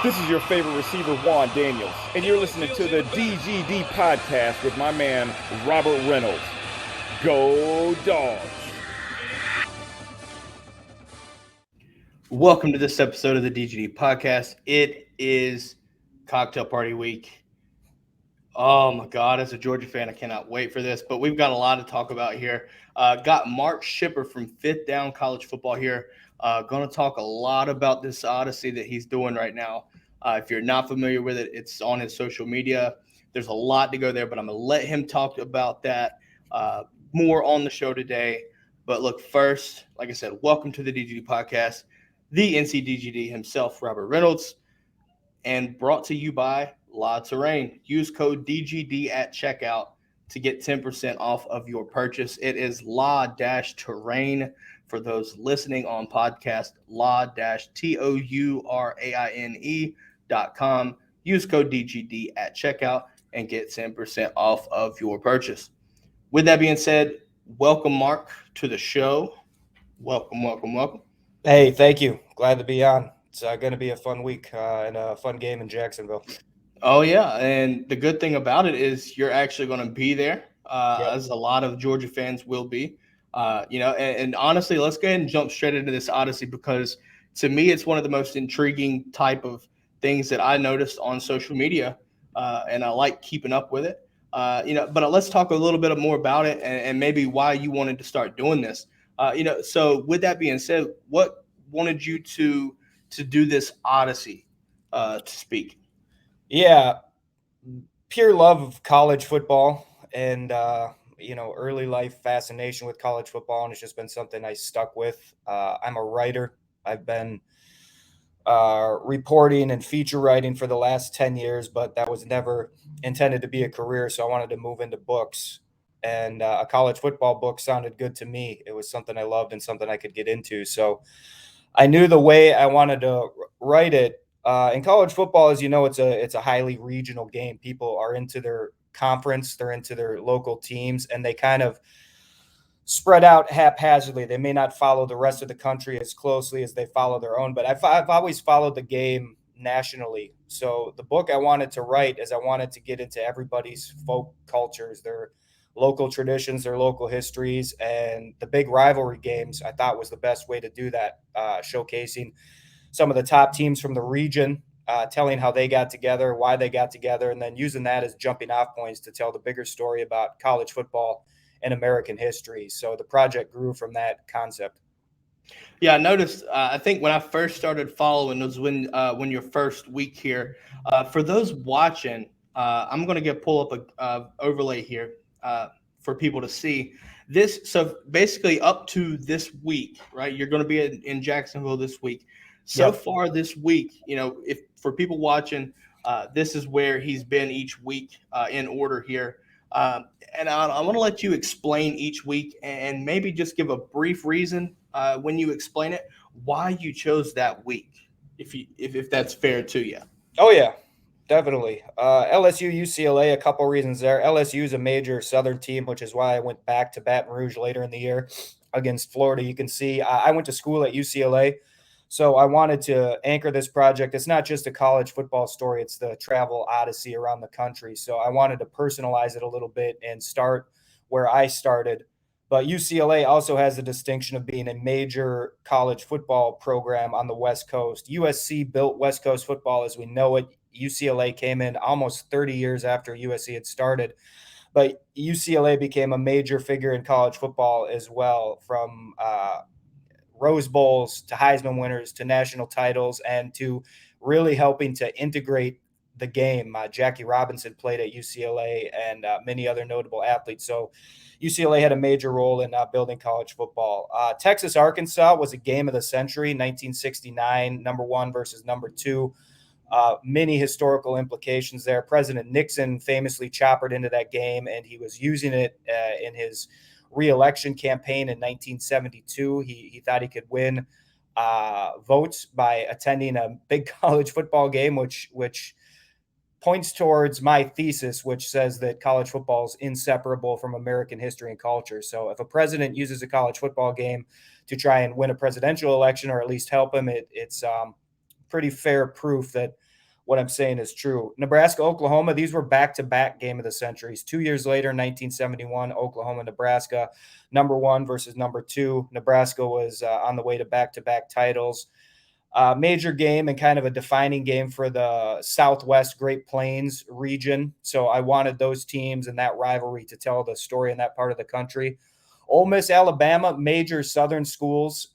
This is your favorite receiver, Juan Daniels, and you're listening to the DGD Podcast with my man, Robert Reynolds. Go Dogs! Welcome to this episode of the DGD Podcast. It is cocktail party week. Oh my God, as a Georgia fan, I cannot wait for this, but we've got a lot to talk about here. Got Mark Schipper from Fifth Down College Football here. Going to talk a lot about this odyssey that he's doing right now. If you're not familiar with it, it's on his social media. There's a lot to go there, but I'm going to let him talk about that more on the show today. But look, first, like I said, welcome to the DGD Podcast, the NCDGD himself, Robert Reynolds, and brought to you by La Terrain. Use code DGD at checkout to get 10% off of your purchase. It is La-Terrain for those listening on podcast, La-Touraine.com. Use code DGD at checkout and get 10% off of your purchase. With that being said, welcome, Mark, to the show. Welcome. Hey, thank you. Glad to be on. It's going to be a fun week and a fun game in Jacksonville. Oh, yeah, and the good thing about it is you're actually going to be there, as a lot of Georgia fans will be. And honestly, let's go ahead and jump straight into this odyssey because to me, it's one of the most intriguing type of things that I noticed on social media, and I like keeping up with it. But let's talk a little bit more about it and maybe why you wanted to start doing this. So with that being said, what wanted you to do this odyssey, to speak? Yeah, pure love of college football and early life fascination with college football, and it's just been something I stuck with. I'm a writer. I've been reporting and feature writing for the last 10 years, but that was never intended to be a career, so I wanted to move into books. And a college football book sounded good to me. It was something I loved and something I could get into. So I knew the way I wanted to write it. In college football, as you know, it's a highly regional game. People are into their conference, they're into their local teams, and they kind of spread out haphazardly. They may not follow the rest of the country as closely as they follow their own, but I've always followed the game nationally. So the book I wanted to write is I wanted to get into everybody's folk cultures, their local traditions, their local histories, and the big rivalry games. I thought was the best way to do that, showcasing some of the top teams from the region, telling how they got together, why they got together, and then using that as jumping off points to tell the bigger story about college football and American history. So the project grew from that concept. Yeah, I noticed. I think when I first started following was when your first week here. For those watching, I'm going to pull up a overlay here for people to see this. So basically, up to this week, right? You're going to be in Jacksonville this week. So far this week, if for people watching, this is where he's been each week in order here. And I want to let you explain each week and maybe just give a brief reason when you explain it, why you chose that week, if that's fair to you. Oh, yeah, definitely. LSU, UCLA, a couple reasons there. LSU is a major Southern team, which is why I went back to Baton Rouge later in the year against Florida. You can see I went to school at UCLA. So I wanted to anchor this project. It's not just a college football story. It's the travel odyssey around the country. So I wanted to personalize it a little bit and start where I started. But UCLA also has the distinction of being a major college football program on the West Coast. USC built West Coast football as we know it. UCLA came in almost 30 years after USC had started. But UCLA became a major figure in college football as well, from Rose Bowls to Heisman winners to national titles and to really helping to integrate the game. Jackie Robinson played at UCLA and many other notable athletes. So UCLA had a major role in building college football. Texas, Arkansas was a game of the century, 1969, number one versus number two. Many historical implications there. President Nixon famously choppered into that game, and he was using it in his re-election campaign in 1972. He thought he could win votes by attending a big college football game, which points towards my thesis, which says that college football is inseparable from American history and culture. So if a president uses a college football game to try and win a presidential election, or at least help him, it's pretty fair proof that what I'm saying is true. Nebraska, Oklahoma, these were back-to-back game of the centuries. 2 years later, 1971, Oklahoma, Nebraska, number 1 versus number 2. Nebraska was on the way to back-to-back titles. Major game and kind of a defining game for the Southwest Great Plains region. So I wanted those teams and that rivalry to tell the story in that part of the country. Ole Miss, Alabama, major Southern schools.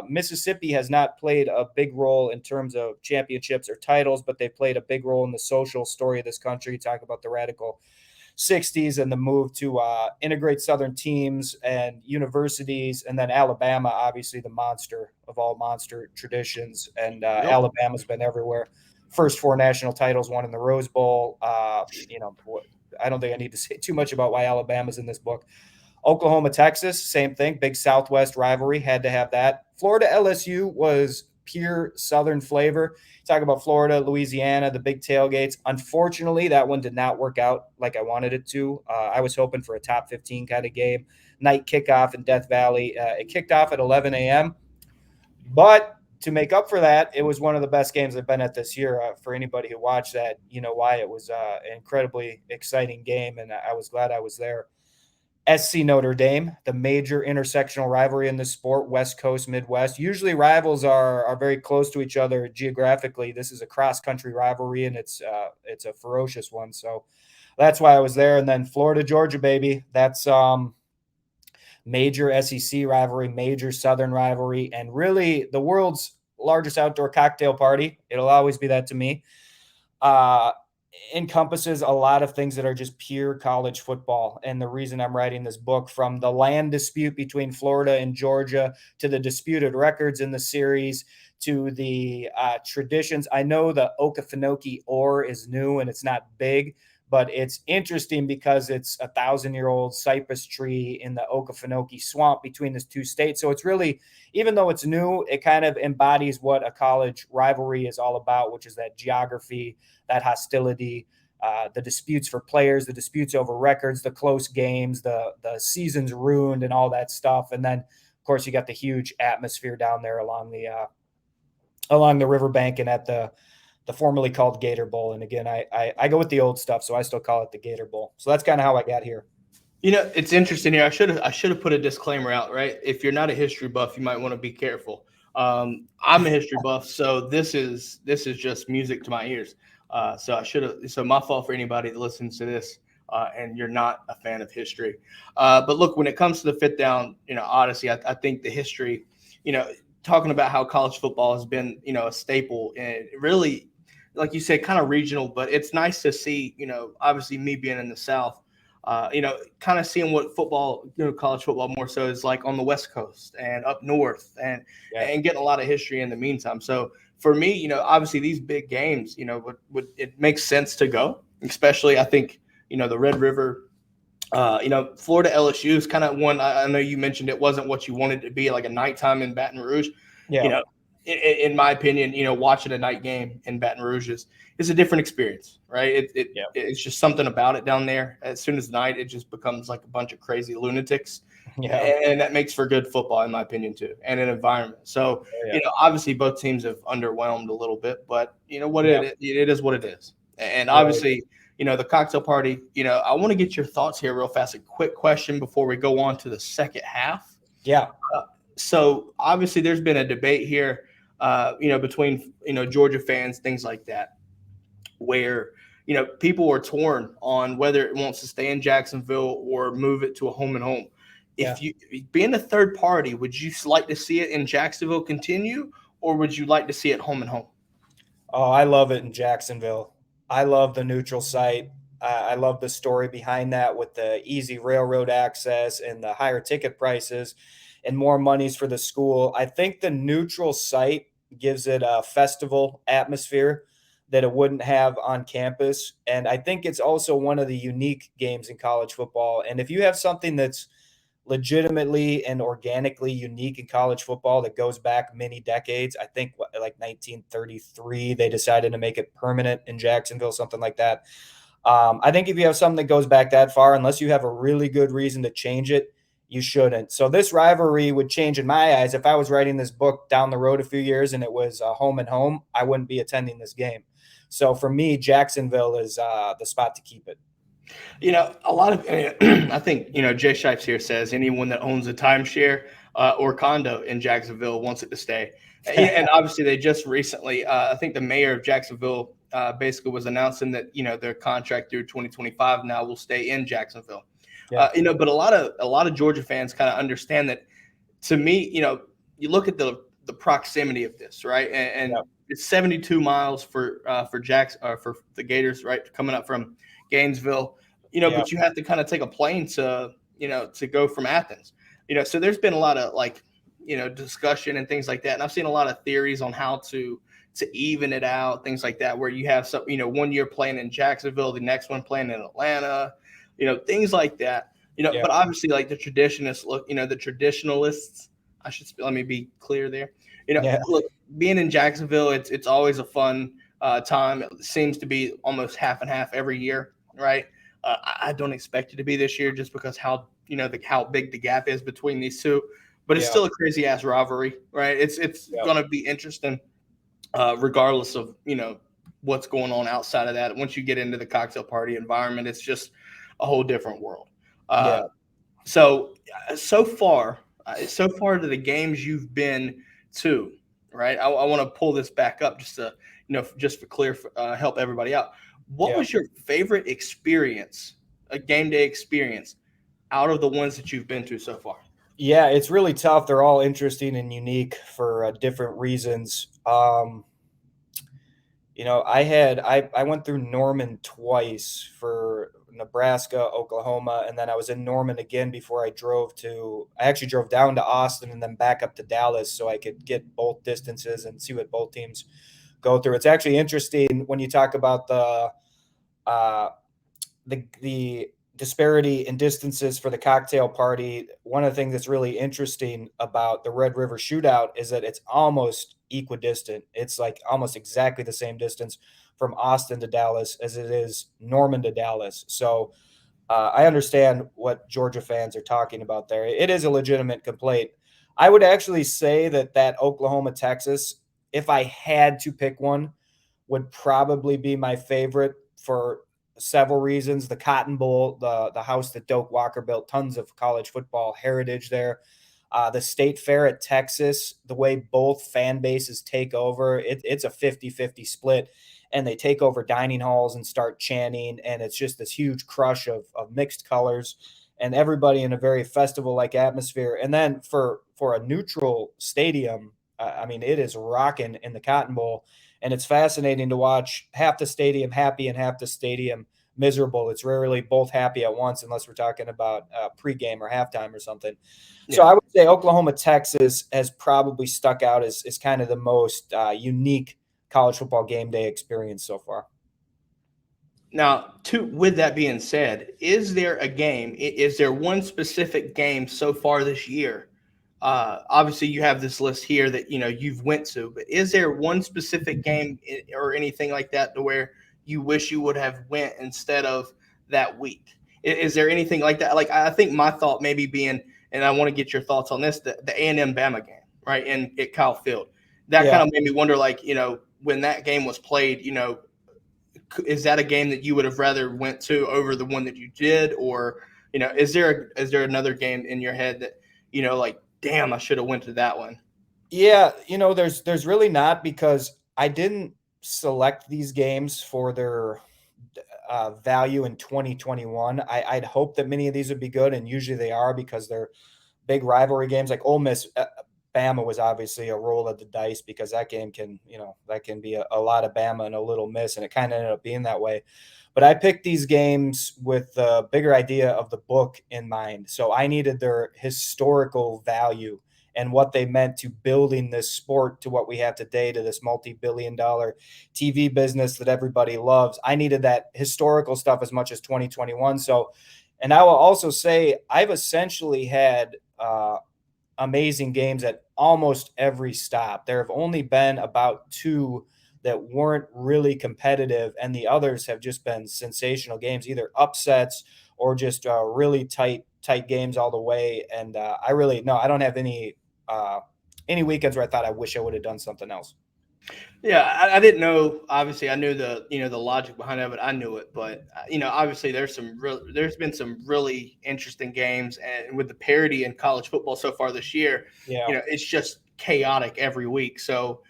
Mississippi has not played a big role in terms of championships or titles, but they played a big role in the social story of this country. Talk about the radical 60s and the move to integrate Southern teams and universities. And then Alabama, obviously the monster of all monster traditions. And Alabama's been everywhere. First 4 national titles, won in the Rose Bowl. I don't think I need to say too much about why Alabama's in this book. Oklahoma, Texas, same thing. Big Southwest rivalry. Had to have that. Florida, LSU was pure Southern flavor. Talk about Florida, Louisiana, the big tailgates. Unfortunately, that one did not work out like I wanted it to. I was hoping for a top 15 kind of game. Night kickoff in Death Valley. It kicked off at 11 a.m. But to make up for that, it was one of the best games I've been at this year. For anybody who watched that, you know why. It was an incredibly exciting game, and I was glad I was there. SC Notre Dame, the major intersectional rivalry in this sport, West Coast, Midwest. Usually rivals are very close to each other geographically. This is a cross-country rivalry, and it's a ferocious one. So that's why I was there. And then Florida, Georgia, baby. That's major SEC rivalry, major Southern rivalry, and really the world's largest outdoor cocktail party. It'll always be that to me. Encompasses a lot of things that are just pure college football. And the reason I'm writing this book, from the land dispute between Florida and Georgia to the disputed records in the series to the traditions. I know the Okefenokee ore is new and it's not big, but it's interesting because it's 1,000-year-old cypress tree in the Okefenokee swamp between the 2 states. So it's really, even though it's new, it kind of embodies what a college rivalry is all about, which is that geography, that hostility, the disputes for players, the disputes over records, the close games, the seasons ruined and all that stuff. And then, of course, you got the huge atmosphere down there along the riverbank and at the formerly called Gator Bowl. And again, I go with the old stuff, so I still call it the Gator Bowl. So that's kind of how I got here. You know, it's interesting here. I should have put a disclaimer out, right? If you're not a history buff, you might want to be careful. I'm a history buff, so this is just music to my ears. So my fault for anybody that listens to this and you're not a fan of history. But look, when it comes to the fifth down, Odyssey, I think the history, talking about how college football has been, a staple and really, like you said, kind of regional, but it's nice to see, obviously me being in the South, kind of seeing what football, college football more so is like on the West Coast and up north and getting a lot of history in the meantime. So for me, obviously these big games, would it makes sense to go, especially I think, the Red River, Florida LSU is kind of one. I know you mentioned it wasn't what you wanted it to be, like a nighttime in Baton Rouge. Yeah. In my opinion, watching a night game in Baton Rouge is a different experience, right? It's just something about it down there. As soon as night, it just becomes like a bunch of crazy lunatics. Yeah. And that makes for good football, in my opinion, too, and an environment. So, obviously both teams have underwhelmed a little bit, but it is what it is. And obviously, the cocktail party, I want to get your thoughts here real fast. A quick question before we go on to the second half. Yeah. So obviously there's been a debate here, between, Georgia fans, things like that, where, people are torn on whether it wants to stay in Jacksonville or move it to a home and home. If you being a third party, would you like to see it in Jacksonville continue, or would you like to see it home and home? Oh, I love it in Jacksonville. I love the neutral site. I love the story behind that with the easy railroad access and the higher ticket prices and more monies for the school. I think the neutral site gives it a festival atmosphere that it wouldn't have on campus. And I think it's also one of the unique games in college football. And if you have something that's legitimately and organically unique in college football that goes back many decades, I think like 1933, they decided to make it permanent in Jacksonville, something like that. I think if you have something that goes back that far, unless you have a really good reason to change it, you shouldn't. So this rivalry would change in my eyes. If I was writing this book down the road a few years and it was home and home, I wouldn't be attending this game. So for me, Jacksonville is the spot to keep it. A lot of I think Jay Shipes here says anyone that owns a timeshare or condo in Jacksonville wants it to stay. And obviously, they just recently, I think the mayor of Jacksonville basically was announcing that their contract through 2025 now will stay in Jacksonville. Yeah. But a lot of Georgia fans kind of understand that. To me, you look at the proximity of this, right? And Yeah. it's 72 miles for the Gators, right, coming up from Gainesville. But you have to kind of take a plane to go from Athens. So there's been a lot of discussion and things like that. And I've seen a lot of theories on how to even it out, things like that, where you have some, 1 year playing in Jacksonville, the next one playing in Atlanta, things like that. But obviously, like the traditionalists, let me be clear there. Look, being in Jacksonville, it's always a fun time. It seems to be almost half and half every year, right? I don't expect it to be this year just because how big the gap is between these two. But it's still a crazy ass rivalry, right? It's going to be interesting, regardless of what's going on outside of that. Once you get into the cocktail party environment, it's just a whole different world. So far to the games you've been to, right? I want to pull this back up just to just for clear, help everybody out. What was your favorite experience, a game day experience, out of the ones that you've been to so far? Yeah, it's really tough. They're all interesting and unique for different reasons. I went through Norman twice for Nebraska, Oklahoma, and then I was in Norman again before I actually drove down to Austin and then back up to Dallas so I could get both distances and see what both teams go through. It's actually interesting when you talk about the disparity in distances for the cocktail party. One of the things that's really interesting about the Red River Shootout is that it's almost equidistant. It's like almost exactly the same distance from Austin to Dallas as it is Norman to Dallas. So I understand what Georgia fans are talking about there. It is a legitimate complaint. I would actually say that Oklahoma, Texas, if I had to pick one, would probably be my favorite for several reasons. The Cotton Bowl, the house that Doak Walker built, tons of college football heritage there. The State Fair at Texas, the way both fan bases take over, it's a 50-50 split, and they take over dining halls and start chanting, and it's just this huge crush of mixed colors and everybody in a very festival-like atmosphere. And then for a neutral stadium, it is rocking in the Cotton Bowl, and it's fascinating to watch half the stadium happy and half the stadium miserable. It's rarely both happy at once unless we're talking about pregame or halftime or something. Yeah. So I would say Oklahoma, Texas has probably stuck out as kind of the most unique college football game day experience so far. Now, with that being said, is there one specific game so far this year? Obviously, you have this list here that you've went to, but is there one specific game or anything like that to where you wish you would have went instead of that week? Is there anything like that? Like, I think my thought maybe being, and I want to get your thoughts on this, the A&M Bama game, right, at Kyle Field. That kind of made me wonder, like, when that game was played, is that a game that you would have rather went to over the one that you did? Or, is there another game in your head that, like, damn, I should have went to that one? Yeah, there's really not, because I didn't select these games for their value in 2021. I'd hope that many of these would be good, and usually they are because they're big rivalry games. Like Ole Miss, Bama was obviously a roll of the dice because that game can be a lot of Bama and a little Miss, and it kind of ended up being that way. But I picked these games with the bigger idea of the book in mind. So I needed their historical value and what they meant to building this sport to what we have today, to this multi-billion-dollar TV business that everybody loves. I needed that historical stuff as much as 2021. So, and I will also say I've essentially had amazing games at almost every stop. There have only been about two that weren't really competitive, and the others have just been sensational games, either upsets or just really tight games all the way. And I don't have any weekends where I thought I wish I would have done something else. Yeah, I didn't know. Obviously, I knew the logic behind it, but I knew it. But obviously, there's been some really interesting games, and with the parity in college football so far this year, Yeah. it's just chaotic every week. So,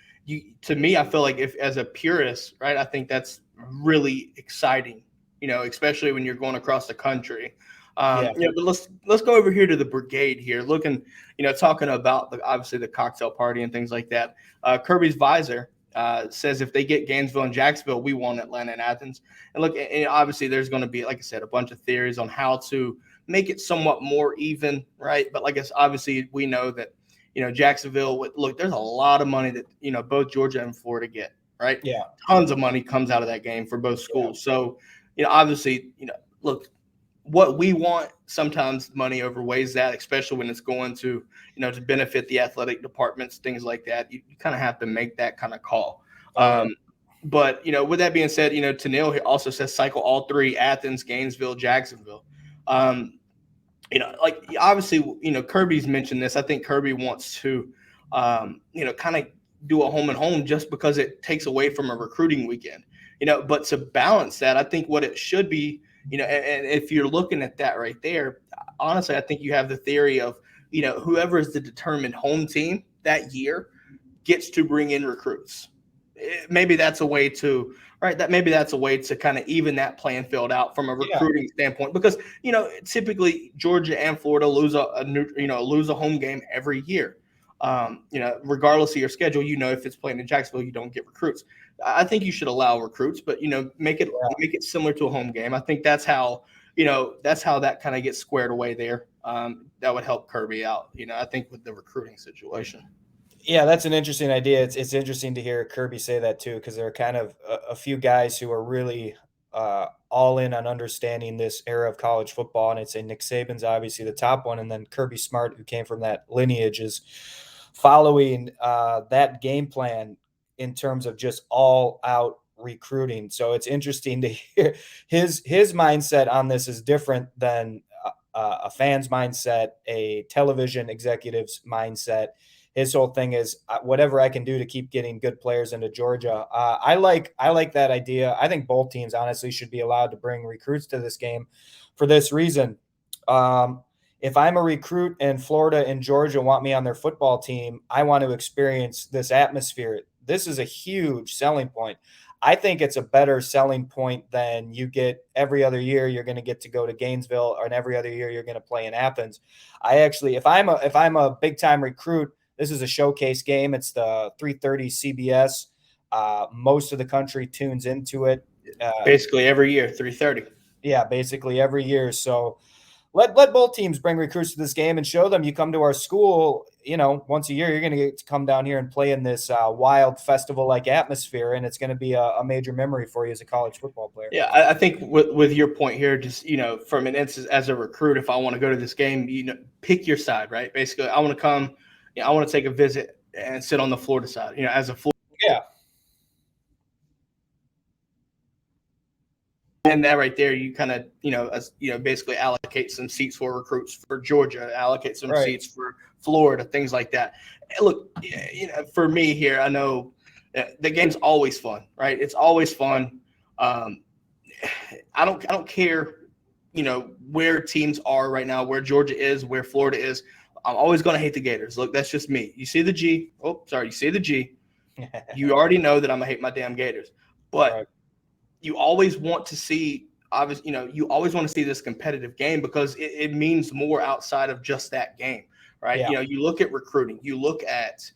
to me, I feel like if as a purist, right, I think that's really exciting. Especially when you're going across the country. Yeah. But let's go over here to the brigade here, looking, talking about obviously the cocktail party and things like that. Kirby's visor says if they get Gainesville and Jacksonville, we want Atlanta and Athens. And look, and obviously there's going to be, like I said, a bunch of theories on how to make it somewhat more even, right? But like I said, obviously we know that, Jacksonville, look, there's a lot of money that, both Georgia and Florida get, right? Yeah. Tons of money comes out of that game for both schools. Yeah. So, obviously, look, what we want, sometimes money overweighs that, especially when it's going to, to benefit the athletic departments, things like that. You kind of have to make that kind of call. But, with that being said, Tennille here also says cycle all three: Athens, Gainesville, Jacksonville. Like obviously, Kirby's mentioned this. I think Kirby wants to, kind of do a home and home just because it takes away from a recruiting weekend. But to balance that, I think what it should be, and if you're looking at that right there, honestly, I think you have the theory of, whoever is the determined home team that year gets to bring in recruits. Maybe that's a way to, right? Maybe that's a way to kind of even that playing field out from a recruiting standpoint, because, typically Georgia and Florida lose a home game every year. Regardless of your schedule, if it's playing in Jacksonville, you don't get recruits. I think you should allow recruits, but make it similar to a home game. I think that's how that kind of gets squared away there. That would help Kirby out. I think with the recruiting situation. Yeah, that's an interesting idea. It's interesting to hear Kirby say that too, because there are kind of a few guys who are really all in on understanding this era of college football, and I'd say Nick Saban's obviously the top one, and then Kirby Smart, who came from that lineage, is following that game plan in terms of just all out recruiting. So it's interesting to hear his mindset on this is different than a fan's mindset, a television executive's mindset. His whole thing is whatever I can do to keep getting good players into Georgia. I like that idea. I think both teams honestly should be allowed to bring recruits to this game for this reason. If I'm a recruit and Florida and Georgia want me on their football team, I want to experience this atmosphere. This is a huge selling point. I think it's a better selling point than you get every other year. You're going to get to go to Gainesville, and every other year you're going to play in Athens. I actually, if I'm a big time recruit, this is a showcase game. It's the 3:30 CBS. Most of the country tunes into it. Basically every year, 3:30. Yeah, basically every year. So let both teams bring recruits to this game and show them you come to our school, once a year, you're going to get to come down here and play in this wild festival-like atmosphere, and it's going to be a major memory for you as a college football player. Yeah, I think with your point here, just, from an instance as a recruit, if I want to go to this game, pick your side, right? Basically, I want to come, I want to take a visit and sit on the Florida side, as a Florida. Yeah. And that right there, you kind of, basically allocate some seats for recruits for Georgia, allocate some seats for Florida, things like that. And look, for me here, I know the game's always fun, right? It's always fun. I don't care, where teams are right now, where Georgia is, where Florida is. I'm always going to hate the Gators. Look, that's just me. You see the G. Oh, sorry. You see the G. You already know that I'm going to hate my damn Gators. But you always want to see, obviously, you always want to see this competitive game because it means more outside of just that game, right? Yeah. You look at recruiting. You look at,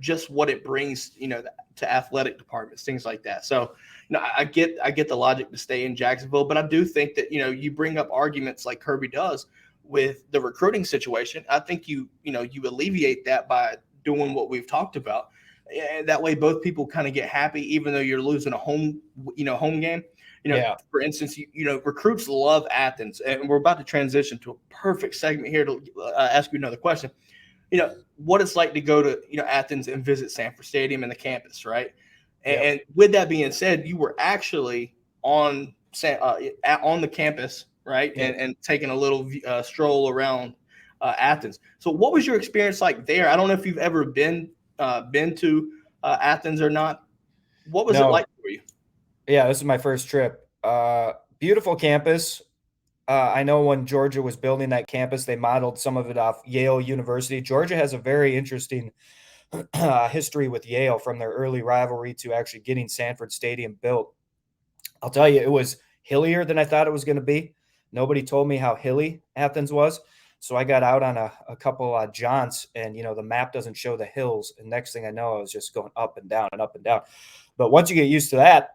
just what it brings, to athletic departments, things like that. So, I get the logic to stay in Jacksonville, but I do think that, you bring up arguments like Kirby does with the recruiting situation. I think you alleviate that by doing what we've talked about. And that way both people kind of get happy, even though you're losing a home game. For instance, recruits love Athens, and we're about to transition to a perfect segment here to ask you another question. What it's like to go to, Athens and visit Sanford Stadium and the campus, right? And with that being said, you were actually on the campus, right? Yeah. And taking a little stroll around Athens. So what was your experience like there? I don't know if you've ever been to Athens or not. What was it like for you? Yeah, this is my first trip. Beautiful campus. I know when Georgia was building that campus, they modeled some of it off Yale University. Georgia has a very interesting history with Yale, from their early rivalry to actually getting Sanford Stadium built. I'll tell you, it was hillier than I thought it was going to be. Nobody told me how hilly Athens was. So I got out on a couple jaunts, and, the map doesn't show the hills. And next thing I know, I was just going up and down and up and down. But once you get used to that,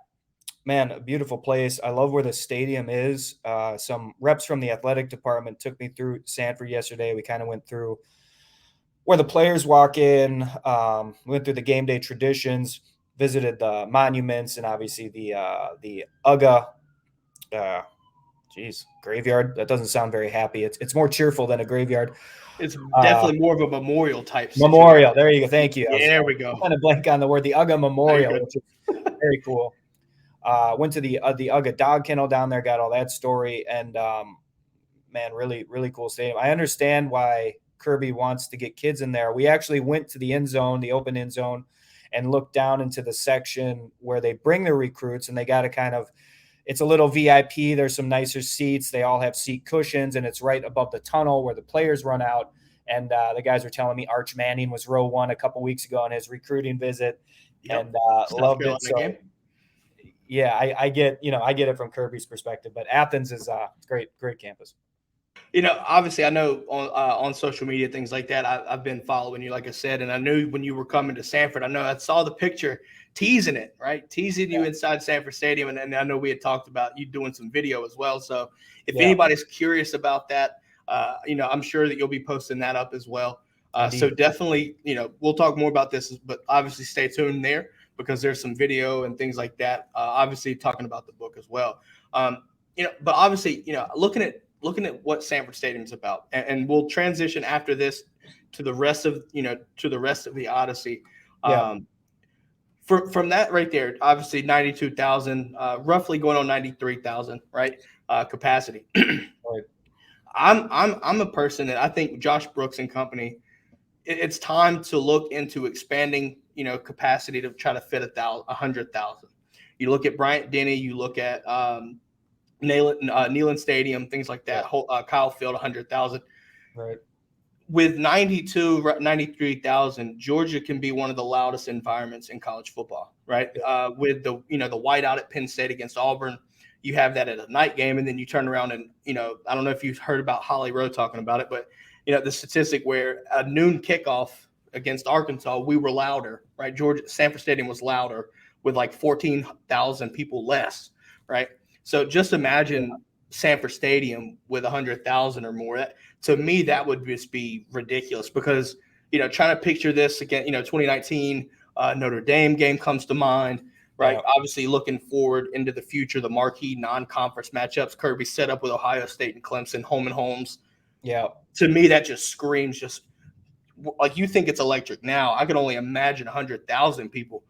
man, a beautiful place. I love where the stadium is. Some reps from the athletic department took me through Sanford yesterday. We kind of went through where the players walk in, went through the game day traditions, visited the monuments, and obviously the UGA graveyard. That doesn't sound very happy. It's more cheerful than a graveyard. It's definitely more of a memorial type memorial. There you go. Thank you. Yeah, there we go. I'm kind of blank on the word. The UGA Memorial, which is very cool. Went to the UGA dog kennel down there, got all that story, and man, really, really cool stadium. I understand why Kirby wants to get kids in there. We actually went to the end zone, the open end zone, and looked down into the section where they bring their recruits, and they got to kind of, it's a little VIP. There's some nicer seats. They all have seat cushions, and it's right above the tunnel where the players run out. And the guys were telling me Arch Manning was row one a couple weeks ago on his recruiting visit, and loved it. So, yeah, I get it from Kirby's perspective, but Athens is great campus. Obviously, I know on social media, things like that, I've been following you, like I said, and I knew when you were coming to Sanford, I saw the picture teasing it, right? Teasing you inside Sanford Stadium. And I know we had talked about you doing some video as well. So if anybody's curious about that, I'm sure that you'll be posting that up as well. So definitely, we'll talk more about this, but obviously stay tuned there because there's some video and things like that. Obviously talking about the book as well. But obviously, looking at what Sanford Stadium is about, and we'll transition after this to the rest of the Odyssey. From that right there, obviously 92,000, roughly going on 93,000, right? Capacity. Right. I'm a person that I think Josh Brooks and company, it's time to look into expanding, capacity to try to fit 100,000. You look at Bryant Denny, you look at Neyland Stadium, things like that. Kyle Field, 100,000. Right. With 93,000, Georgia can be one of the loudest environments in college football, right? With the whiteout at Penn State against Auburn, you have that at a night game, and then you turn around and I don't know if you've heard about Holly Rowe talking about it, but the statistic where a noon kickoff against Arkansas, we were louder, right? Sanford Stadium was louder with like 14,000 people less, right? So just imagine Sanford Stadium with 100,000 or more. To me, that would just be ridiculous because, trying to picture this again, 2019 Notre Dame game comes to mind, right? Yeah. Obviously looking forward into the future, the marquee non-conference matchups, Kirby set up with Ohio State and Clemson, home and homes. Yeah. To me, that just screams like you think it's electric now. I can only imagine 100,000 people.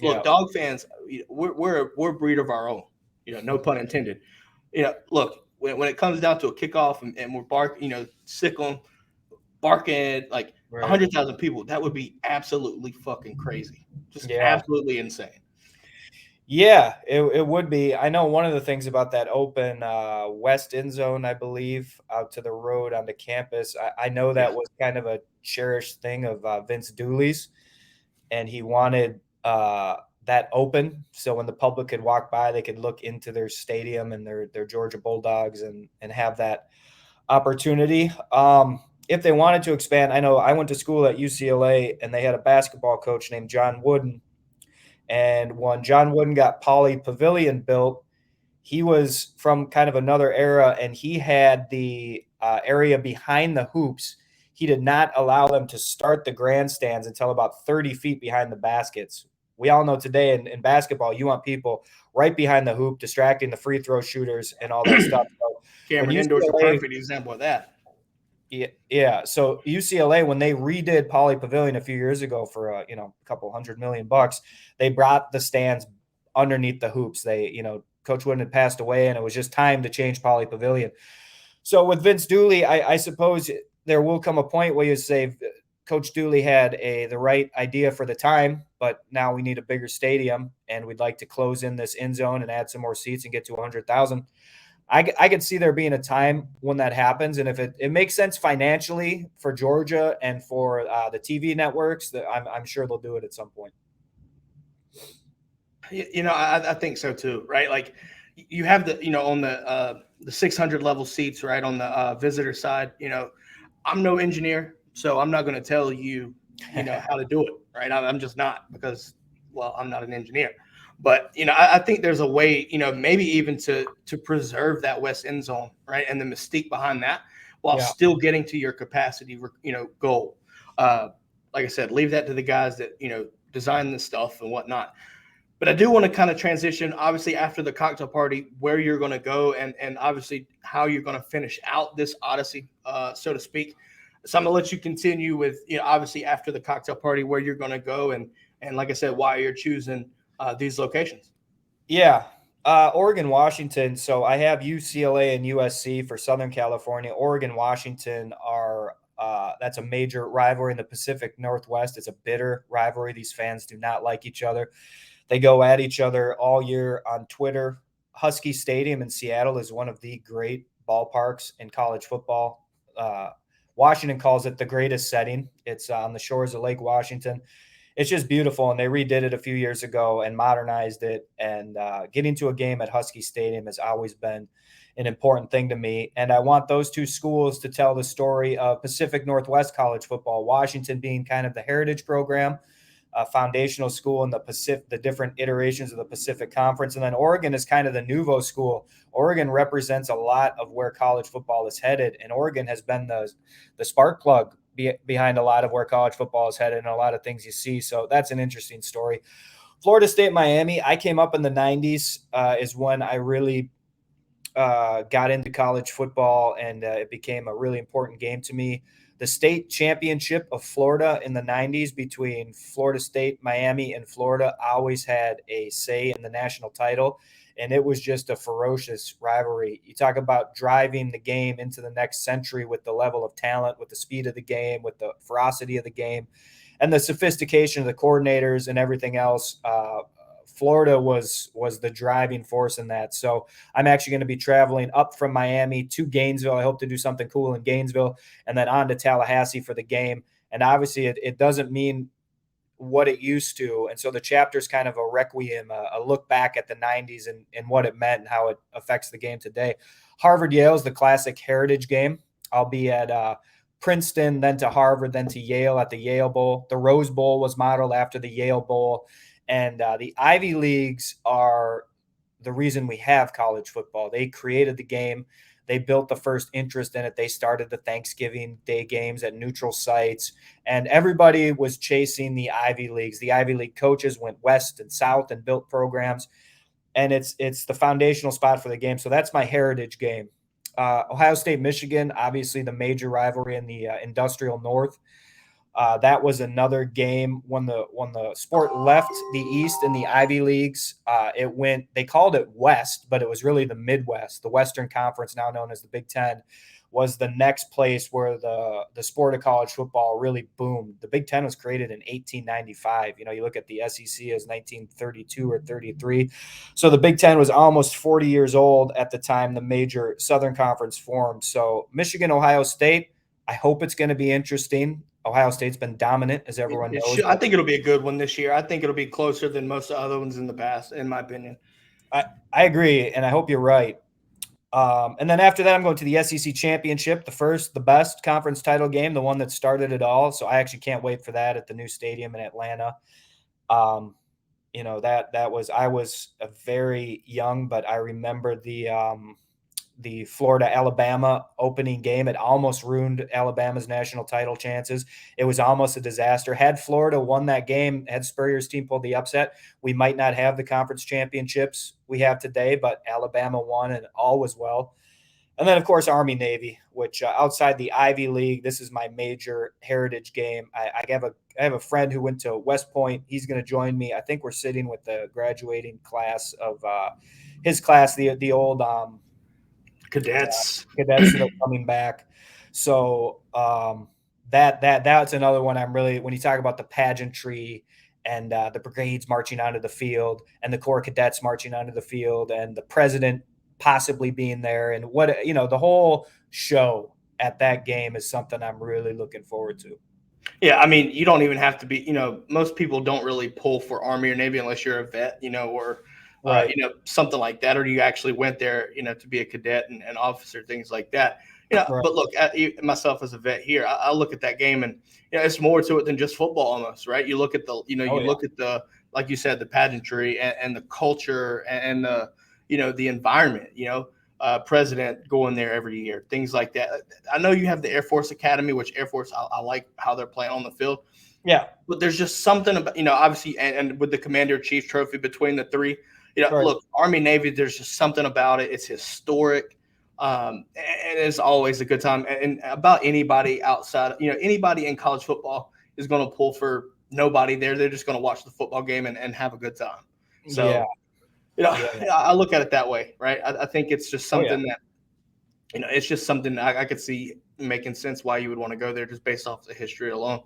Look, Dog fans, we're a breed of our own, no pun intended. Look, when it comes down to a kickoff and we're barking, sick on barking like 100,000 people, that would be absolutely fucking crazy. Just absolutely insane. Yeah, it would be. I know one of the things about that open west end zone, I believe, out to the road onto campus, I know that was kind of a cherished thing of Vince Dooley's, and he wanted that open so when the public could walk by, they could look into their stadium and their Georgia Bulldogs and have that opportunity. If they wanted to expand, I know I went to school at UCLA and they had a basketball coach named John Wooden. And when John Wooden got Pauley Pavilion built, he was from kind of another era, and he had the area behind the hoops. He did not allow them to start the grandstands until about 30 feet behind the baskets. We all know today in basketball, you want people right behind the hoop, distracting the free throw shooters and all that stuff. So Cameron Indoor's a perfect example of that. Yeah. So UCLA, when they redid Pauley Pavilion a few years ago for a couple $100 million, they brought the stands underneath the hoops. They, Coach Wooden had passed away, and it was just time to change Pauley Pavilion. So with Vince Dooley, I suppose there will come a point where you say, Coach Dooley had the right idea for the time, but now we need a bigger stadium, and we'd like to close in this end zone and add some more seats and get to 100,000. I could see there being a time when that happens, and if it makes sense financially for Georgia and for the TV networks, that I'm sure they'll do it at some point. I think so too, right? Like you have on the 600 level seats, right, on the visitor side. I'm no engineer, so I'm not going to tell you, how to do it, right? I'm just not, because, well, I'm not an engineer. But I think there's a way, maybe even to preserve that west end zone, right, and the mystique behind that, while still getting to your capacity, goal. Like I said, leave that to the guys that design this stuff and whatnot. But I do want to kind of transition, obviously, after the cocktail party, where you're going to go and obviously how you're going to finish out this odyssey, so to speak. So I'm going to let you continue with, obviously, after the cocktail party, where you're going to go and like I said, why you're choosing these locations. Yeah. Oregon, Washington. So I have UCLA and USC for Southern California. Oregon, Washington are that's a major rivalry in the Pacific Northwest. It's a bitter rivalry. These fans do not like each other. They go at each other all year on Twitter. Husky Stadium in Seattle is one of the great ballparks in college football. Washington calls it the greatest setting. It's on the shores of Lake Washington. It's just beautiful, and they redid it a few years ago and modernized it. And getting to a game at Husky Stadium has always been an important thing to me. And I want those two schools to tell the story of Pacific Northwest college football, Washington being kind of the heritage program, a foundational school in the different iterations of the Pacific Conference. And then Oregon is kind of the nouveau school. Oregon represents a lot of where college football is headed, and Oregon has been the spark plug behind a lot of where college football is headed and a lot of things you see. So that's an interesting story. Florida State, Miami. I came up in the 90s is when I really got into college football, and it became a really important game to me. The state championship of Florida in the 90s between Florida State, Miami, and Florida always had a say in the national title, and it was just a ferocious rivalry. You talk about driving the game into the next century with the level of talent, with the speed of the game, with the ferocity of the game, and the sophistication of the coordinators and everything else. Florida was the driving force in that. So I'm actually going to be traveling up from Miami to Gainesville. I hope to do something cool in Gainesville and then on to Tallahassee for the game. And obviously it doesn't mean what it used to. And so the chapter is kind of a requiem, a look back at the 90s and what it meant and how it affects the game today. Harvard-Yale is the classic heritage game. I'll be at Princeton, then to Harvard, then to Yale at the Yale Bowl. The Rose Bowl was modeled after the Yale Bowl. And the Ivy Leagues are the reason we have college football. They created the game. They built the first interest in it. They started the Thanksgiving Day games at neutral sites, and everybody was chasing the Ivy Leagues. The Ivy League coaches went west and south and built programs, and it's the foundational spot for the game. So that's my heritage game. Ohio State, Michigan, obviously the major rivalry in the industrial north. That was another game when the sport left the East in the Ivy Leagues. They called it West, but it was really the Midwest. The Western Conference, now known as the Big Ten, was the next place where the sport of college football really boomed. The Big Ten was created in 1895. You look at the SEC as 1932 or 33. So the Big Ten was almost 40 years old at the time the major Southern Conference formed. So Michigan, Ohio State, I hope it's going to be interesting. Ohio State's been dominant, as everyone knows. I think it'll be a good one this year. I think it'll be closer than most of the other ones in the past, in my opinion. I agree, and I hope you're right. And then after that, I'm going to the SEC Championship, the best conference title game, the one that started it all. So I actually can't wait for that at the new stadium in Atlanta. I was very young, but I remember the Florida-Alabama opening game. It almost ruined Alabama's national title chances. It was almost a disaster. Had Florida won that game, had Spurrier's team pulled the upset, we might not have the conference championships we have today, but Alabama won and all was well. And then, of course, Army-Navy, which outside the Ivy League, this is my major heritage game. I have a friend who went to West Point. He's going to join me. I think we're sitting with the graduating class of his class, the old cadets that are coming back. So that's another one I'm really, when you talk about the pageantry and the brigades marching onto the field and the Corps cadets marching onto the field and the president possibly being there and what, the whole show at that game is something I'm really looking forward to. Yeah, I mean, you don't even have to be, most people don't really pull for Army or Navy unless you're a vet, or, Right. something like that, or you actually went there, to be a cadet and officer, things like that. Right. But look, myself as a vet here, I look at that game and, it's more to it than just football almost, right? You look at the, look at the, like you said, the pageantry and the culture and the, the environment, president going there every year, things like that. I know you have the Air Force Academy, which Air Force, I like how they're playing on the field. Yeah. But there's just something about, obviously, and with the Commander in Chief trophy between the three, Right. Look, Army, Navy, there's just something about it. It's historic. And it's always a good time. And about anybody outside, anybody in college football is going to pull for nobody there. They're just going to watch the football game and have a good time. So, I look at it that way, right? I think it's just something that, it's just something I could see making sense why you would want to go there just based off the history alone.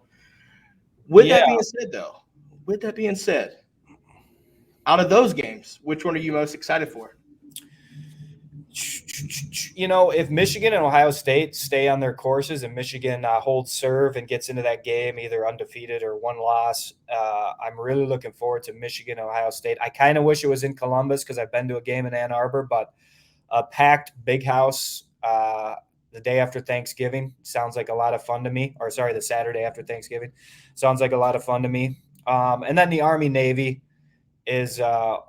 With that being said, out of those games, which one are you most excited for? If Michigan and Ohio State stay on their courses and Michigan holds serve and gets into that game either undefeated or one loss, I'm really looking forward to Michigan and Ohio State. I kind of wish it was in Columbus because I've been to a game in Ann Arbor, but a packed big house the day after Thanksgiving sounds like a lot of fun to me. Or sorry, the Saturday after Thanksgiving sounds like a lot of fun to me. And then the Army Navy is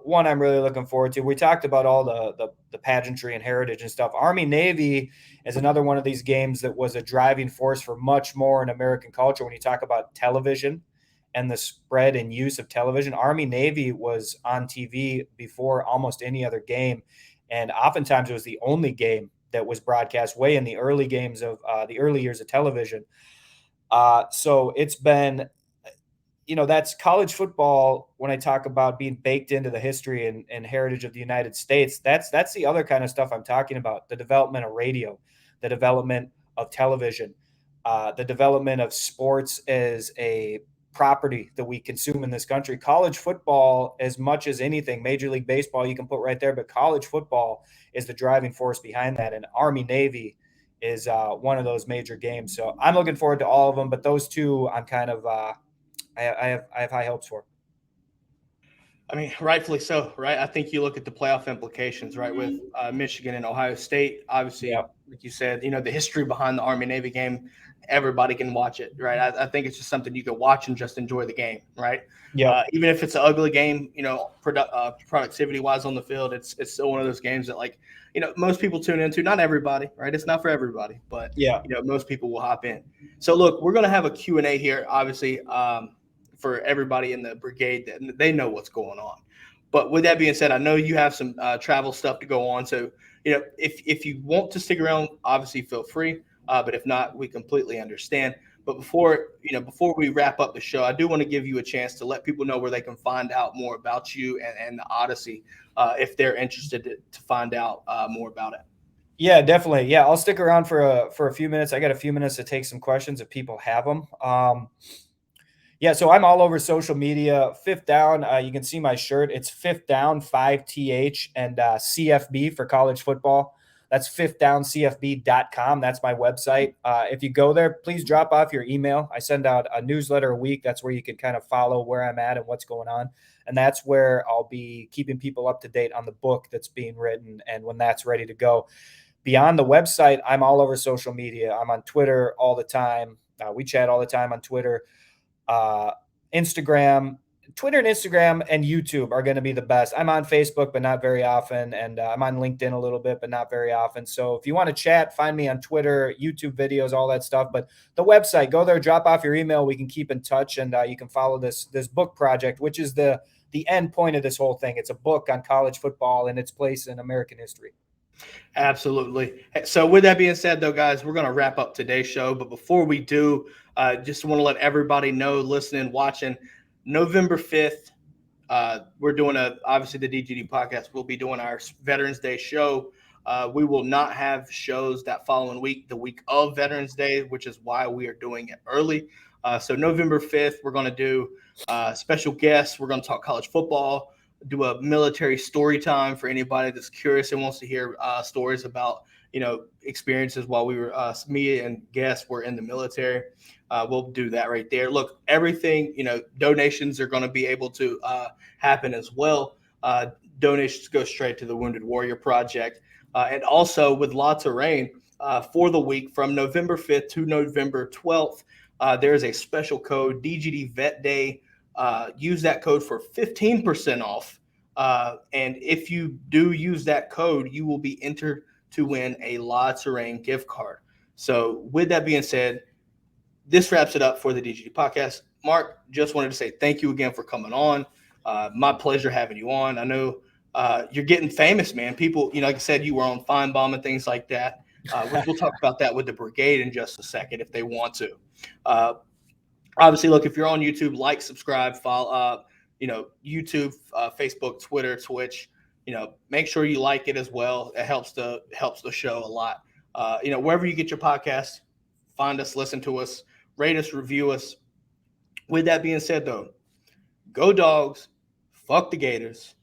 one I'm really looking forward to. We talked about all the pageantry and heritage and stuff. Army Navy is another one of these games that was a driving force for much more in American culture. When you talk about television and the spread and use of television, Army Navy was on TV before almost any other game. And oftentimes it was the only game that was broadcast way in the early games of the early years of television. So it's been, that's college football. When I talk about being baked into the history and heritage of the United States, that's the other kind of stuff I'm talking about. The development of radio, the development of television, the development of sports as a property that we consume in this country. College football, as much as anything, Major League Baseball, you can put right there, but college football is the driving force behind that. And Army Navy is one of those major games. So I'm looking forward to all of them, but those two I'm kind of I have high hopes for. I mean, rightfully so, right? I think you look at the playoff implications, right, with Michigan and Ohio State. Obviously, like you said, the history behind the Army-Navy game, everybody can watch it, right? I think it's just something you can watch and just enjoy the game, right? Yeah. Even if it's an ugly game, productivity-wise on the field, it's still one of those games that, like, most people tune into. Not everybody, right? It's not for everybody, but, most people will hop in. So, look, we're going to have a Q&A here, obviously, for everybody in the brigade that they know what's going on. But with that being said, I know you have some travel stuff to go on. So, if you want to stick around, obviously feel free. But if not, we completely understand. But before we wrap up the show, I do want to give you a chance to let people know where they can find out more about you and the Odyssey if they're interested to find out more about it. Yeah, definitely. Yeah, I'll stick around for a few minutes. I got a few minutes to take some questions if people have them. Yeah, so I'm all over social media. Fifth Down, you can see my shirt. It's Fifth Down, 5TH, and CFB for college football. That's fifthdowncfb.com. That's my website. If you go there, please drop off your email. I send out a newsletter a week. That's where you can kind of follow where I'm at and what's going on. And that's where I'll be keeping people up to date on the book that's being written and when that's ready to go. Beyond the website, I'm all over social media. I'm on Twitter all the time. We chat all the time on Twitter. Twitter and Instagram and YouTube are going to be the best. I'm on Facebook, but not very often. And I'm on LinkedIn a little bit, but not very often. So if you want to chat, find me on Twitter, YouTube videos, all that stuff. But the website, go there, drop off your email. We can keep in touch and you can follow this book project, which is the end point of this whole thing. It's a book on college football and its place in American history. Absolutely. So with that being said, though, guys, we're going to wrap up today's show. But before we do, just want to let everybody know, listening, watching, November 5th, we're doing obviously the DGD podcast. We'll be doing our Veterans Day show We will not have shows that following week, the week of Veterans Day, which is why we are doing it early. So November 5th, we're going to do special guests. We're going to talk college football, do a military story time for anybody that's curious and wants to hear stories about, experiences while we were, me and guests were in the military. We'll do that right there. Look, everything, donations are going to be able to happen as well. Donations go straight to the Wounded Warrior Project. And also with lots of rain for the week from November 5th to November 12th, there is a special code, DGD Vet Day. Use that code for 15% off. And if you do use that code, you will be entered to win a Lots of Rain gift card. So with that being said, this wraps it up for the DGD podcast. Mark, just wanted to say thank you again for coming on. My pleasure having you on. I know you're getting famous, man. People, like I said, you were on Feinbaum and things like that. We'll talk about that with the brigade in just a second if they want to. Obviously, look, if you're on YouTube, like, subscribe, follow, YouTube, Facebook, Twitter, Twitch. Make sure you like it as well. It helps the show a lot. Wherever you get your podcast, find us, listen to us, rate us, review us. With that being said, though, go Dogs, fuck the Gators,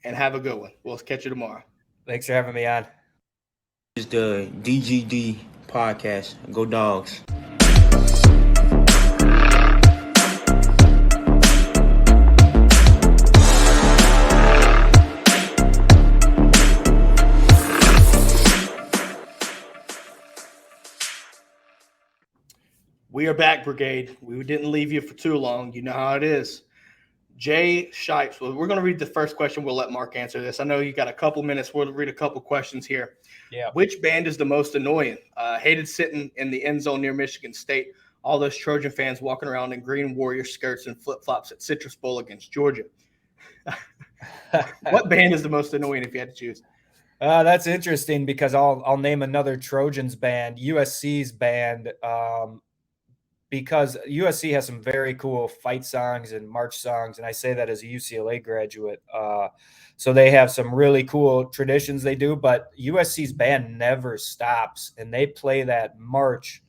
and have a good one. We'll catch you tomorrow. Thanks for having me on. This is the DGD Podcast. Go Dogs. We are back, Brigade. We didn't leave you for too long. You know how it is. Jay Shipes. Well, we're going to read the first question. We'll let Mark answer this. I know you got a couple minutes. We'll read a couple questions here. Yeah. Which band is the most annoying? Hated sitting in the end zone near Michigan State. All those Trojan fans walking around in green Warrior skirts and flip-flops at Citrus Bowl against Georgia. What band is the most annoying if you had to choose? That's interesting because I'll name another Trojans band, USC's band, because USC has some very cool fight songs and march songs, and I say that as a UCLA graduate. So they have some really cool traditions they do, but USC's band never stops, and they play that march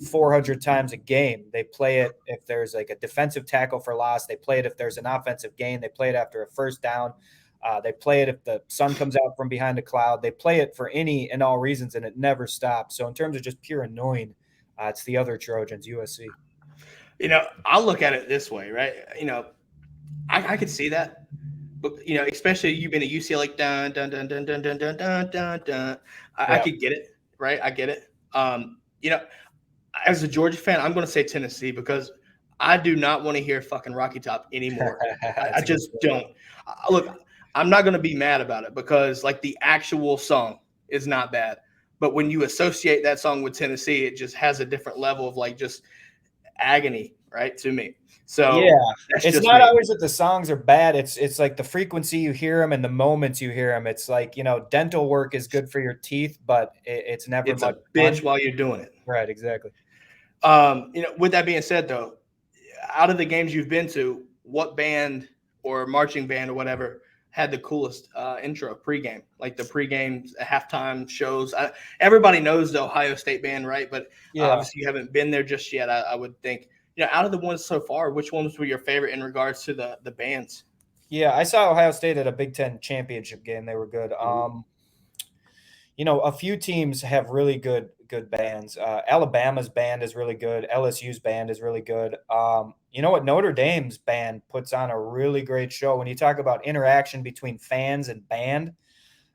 400 times a game. They play it if there's like a defensive tackle for loss. They play it if there's an offensive gain. They play it after a first down. They play it if the sun comes out from behind a cloud. They play it for any and all reasons, and it never stops. So in terms of just pure annoying, it's the other Trojans, USC. I'll look at it this way, right? I could see that, but especially you've been at UCLA, dun dun dun dun dun dun dun dun dun dun. I could get it, right? I get it. As a Georgia fan, I'm going to say Tennessee because I do not want to hear fucking Rocky Top anymore. I just don't. Look, I'm not going to be mad about it because like the actual song is not bad. But when you associate that song with Tennessee, it just has a different level of like just agony, right, to me. So yeah, it's not always that the songs are bad. It's like the frequency you hear them and the moments you hear them. It's like, dental work is good for your teeth, but it's never it's much a bitch fun. while you're doing it. Right, exactly. With that being said, though, out of the games you've been to, what band or marching band or whatever had the coolest intro pregame, like the pregame halftime shows? Everybody knows the Ohio State band, right? But obviously you haven't been there just yet. I would think, out of the ones so far, which ones were your favorite in regards to the bands? Yeah, I saw Ohio State at a Big Ten championship game. They were good. A few teams have really good bands. Alabama's band is really good. LSU's band is really good. What Notre Dame's band puts on a really great show. When you talk about interaction between fans and band,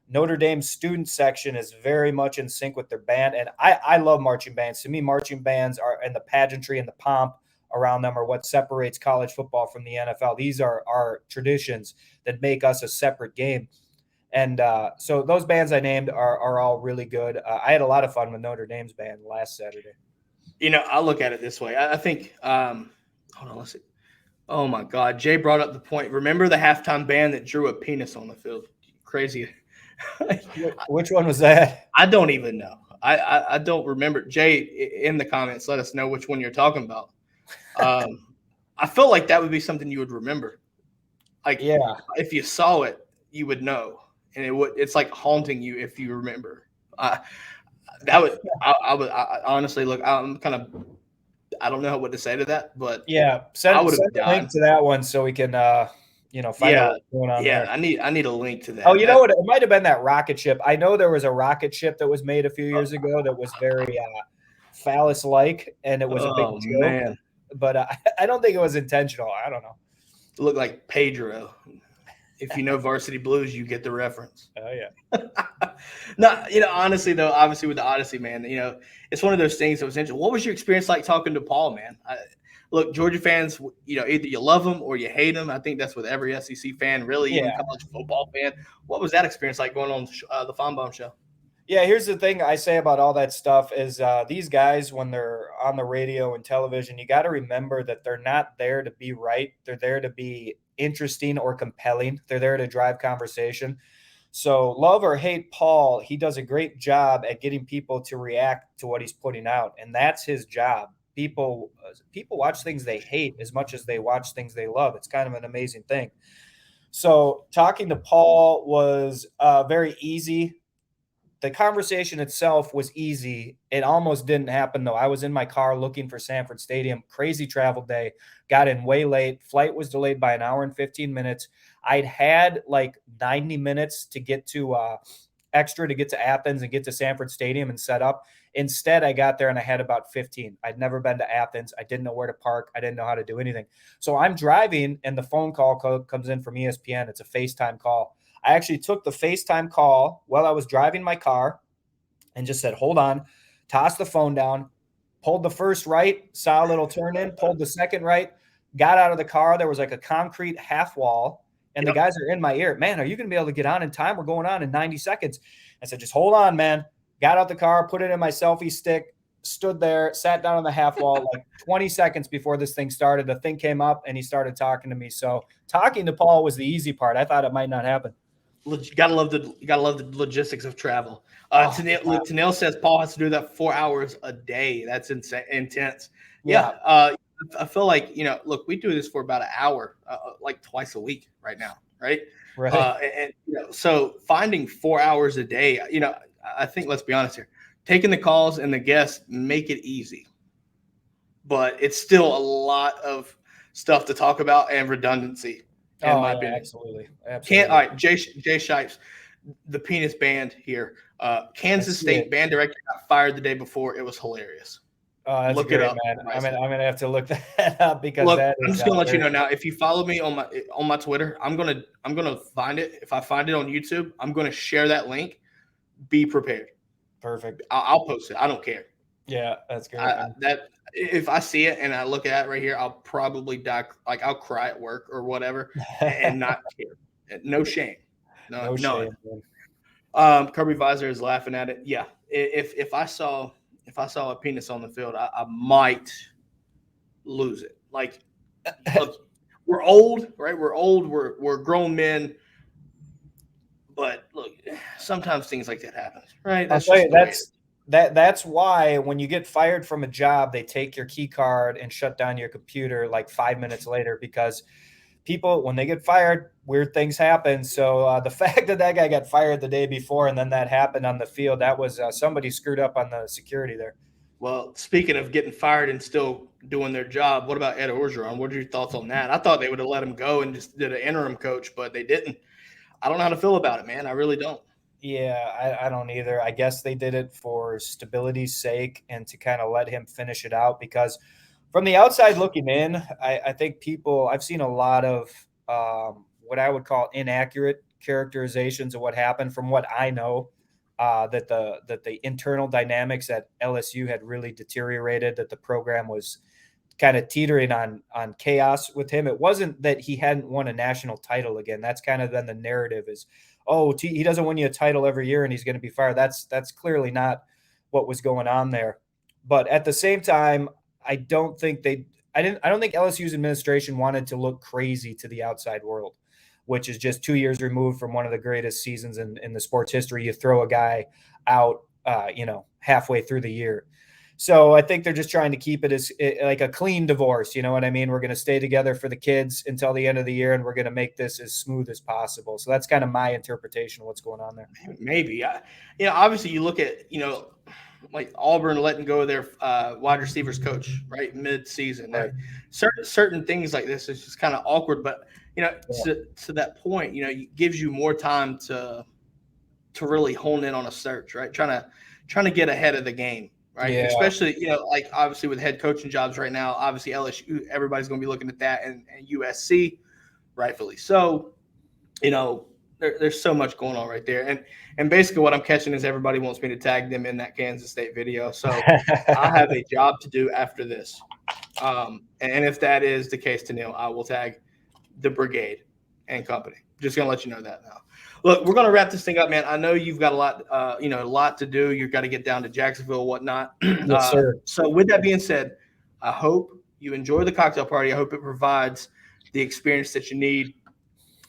Notre Dame's student section is very much in sync with their band. And I love marching bands. To me, marching bands are, and the pageantry and the pomp around them are what separates college football from the NFL. These are our traditions that make us a separate game. And so those bands I named are all really good. I had a lot of fun with Notre Dame's band last Saturday. I'll look at it this way. I think hold on, let's see. Oh, my God. Jay brought up the point. Remember the halftime band that drew a penis on the field? Crazy. Which one was that? I don't even know. I don't remember. Jay, in the comments, let us know which one you're talking about. I felt like that would be something you would remember. Like, if you saw it, you would know. and it's like haunting you if you remember. I honestly look. I don't know what to say to that, but Yeah, I send would have a died. link to that one so we can find out what's going on there. I need a link to that. Oh, you know what? It might have been that rocket ship. I know there was a rocket ship that was made a few years ago that was very phallus-like, and it was a big joke. Man. But I don't think it was intentional. I don't know. It looked like Pedro. If you know Varsity Blues, you get the reference. Oh yeah. No, honestly though, obviously with the Odyssey, man, it's one of those things that was interesting. What was your experience like talking to Paul, man? Look, Georgia fans, either you love them or you hate them. I think that's with every SEC fan, really, even college football fan. What was that experience like going on the Fonbaum show? Yeah, here's the thing I say about all that stuff is these guys, when they're on the radio and television, you got to remember that they're not there to be right. They're there to be interesting or compelling. They're there to drive conversation. So love or hate Paul, he does a great job at getting people to react to what he's putting out, and that's his job. People watch things they hate as much as they watch things they love. It's kind of an amazing thing. So talking to Paul was very easy. The conversation itself was easy. It almost didn't happen, though. I was in my car looking for Sanford Stadium. Crazy travel day. Got in way late. Flight was delayed by an hour and 15 minutes. I'd had like 90 minutes to get to extra to get to Athens and get to Sanford Stadium and set up. Instead, I got there and I had about 15. I'd never been to Athens. I didn't know where to park. I didn't know how to do anything. So I'm driving, and the phone call comes in from ESPN. It's a FaceTime call. I actually took the FaceTime call while I was driving my car and just said, hold on, tossed the phone down, pulled the first right, saw a little turn in, pulled the second right, got out of the car. There was like a concrete half wall, and the guys are in my ear. Man, are you going to be able to get on in time? We're going on in 90 seconds. I said, just hold on, man. Got out the car, put it in my selfie stick, stood there, sat down on the half wall. Like 20 seconds before this thing started, the thing came up, and he started talking to me. So talking to Paul was the easy part. I thought it might not happen. You gotta love the logistics of travel. Tanil says Paul has to do that 4 hours a day. That's insane, intense. Yeah. I feel like look, we do this for about an hour, like twice a week right now, right? Right. So finding 4 hours a day, I think, let's be honest here, taking the calls and the guests make it easy, but it's still a lot of stuff to talk about and redundancy. In my opinion. Absolutely. All right, Jay Shipes, the penis band here. Kansas State band director got fired the day before. It was hilarious. Look great, it up, man. I'm gonna have to look that up because I'm just gonna let you know now. If you follow me on my Twitter, I'm gonna find it. If I find it on YouTube, I'm gonna share that link. Be prepared. Perfect. I'll post it. I don't care. Yeah, that's great. If I see it and I look at it right here, I'll probably die. Like I'll cry at work or whatever, and not care. No shame. No shame. Kirby Visor is laughing at it. Yeah. If I saw a penis on the field, I might lose it. Like, look, we're old, right? We're old. We're grown men. But look, sometimes things like that happen, right? That's why when you get fired from a job, they take your key card and shut down your computer like 5 minutes later, because people, when they get fired, weird things happen. So the fact that guy got fired the day before and then that happened on the field, that was somebody screwed up on the security there. Well, speaking of getting fired and still doing their job, what about Ed Orgeron? What are your thoughts on that? I thought they would have let him go and just did an interim coach, but they didn't. I don't know how to feel about it, man. I really don't. Yeah, I don't either. I guess they did it for stability's sake and to kind of let him finish it out, because from the outside looking in, I think I've seen a lot of what I would call inaccurate characterizations of what happened. From what I know, that the internal dynamics at LSU had really deteriorated, that the program was kind of teetering on chaos with him. It wasn't that he hadn't won a national title again. That's kind of then the narrative is, he doesn't win you a title every year and he's going to be fired. That's clearly not what was going on there. But at the same time, I don't think LSU's administration wanted to look crazy to the outside world, which is just 2 years removed from one of the greatest seasons in the sports history. You throw a guy out, halfway through the year. So I think they're just trying to keep it as like a clean divorce. You know what I mean? We're going to stay together for the kids until the end of the year, and we're going to make this as smooth as possible. So that's kind of my interpretation of what's going on there. Maybe. Obviously you look at, like Auburn letting go of their wide receivers coach, right, mid-season. Right. Certain things like this is just kind of awkward, but, to that point, it gives you more time to really hone in on a search, right, trying to get ahead of the game. Right. Yeah. Especially, like obviously with head coaching jobs right now, obviously LSU, everybody's going to be looking at that, and USC, rightfully so. There's so much going on right there. And basically what I'm catching is everybody wants me to tag them in that Kansas State video. So I have a job to do after this. And if that is the case, Tennille, I will tag the Brigade and company. Just going to let you know that now. Look, we're going to wrap this thing up, man. I know you've got a lot to do. You've got to get down to Jacksonville, whatnot. Yes, sir. So with that being said, I hope you enjoy the cocktail party. I hope it provides the experience that you need.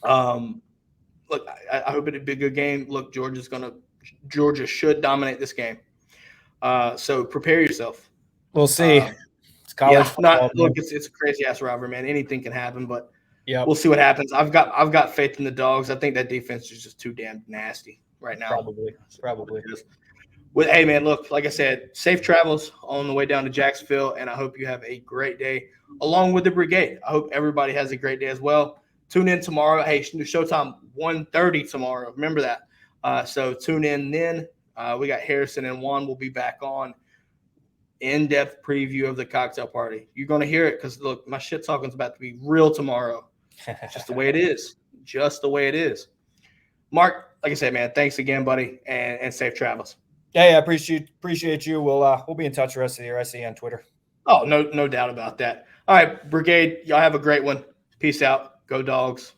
Look, I hope it'd be a good game. Look, Georgia should dominate this game. So prepare yourself. We'll see. It's college football. Look, it's a crazy ass rivalry, man. Anything can happen, but yeah, we'll see what happens. I've got faith in the Dogs. I think that defense is just too damn nasty right now. Probably. Hey, man, look, like I said, safe travels on the way down to Jacksonville, and I hope you have a great day along with the Brigade. I hope everybody has a great day as well. Tune in tomorrow. Hey, showtime 1:30 tomorrow. Remember that. So tune in then. We got Harrison and Juan will be back on. In-depth preview of the cocktail party. You're going to hear it because, look, my shit talking's about to be real tomorrow. Just the way it is. Just the way it is. Mark, like I said, man, thanks again, buddy, and safe travels. Yeah, appreciate you. We'll be in touch the rest of the year. I see you on Twitter. Oh, no doubt about that. All right, Brigade, y'all have a great one. Peace out. Go Dogs.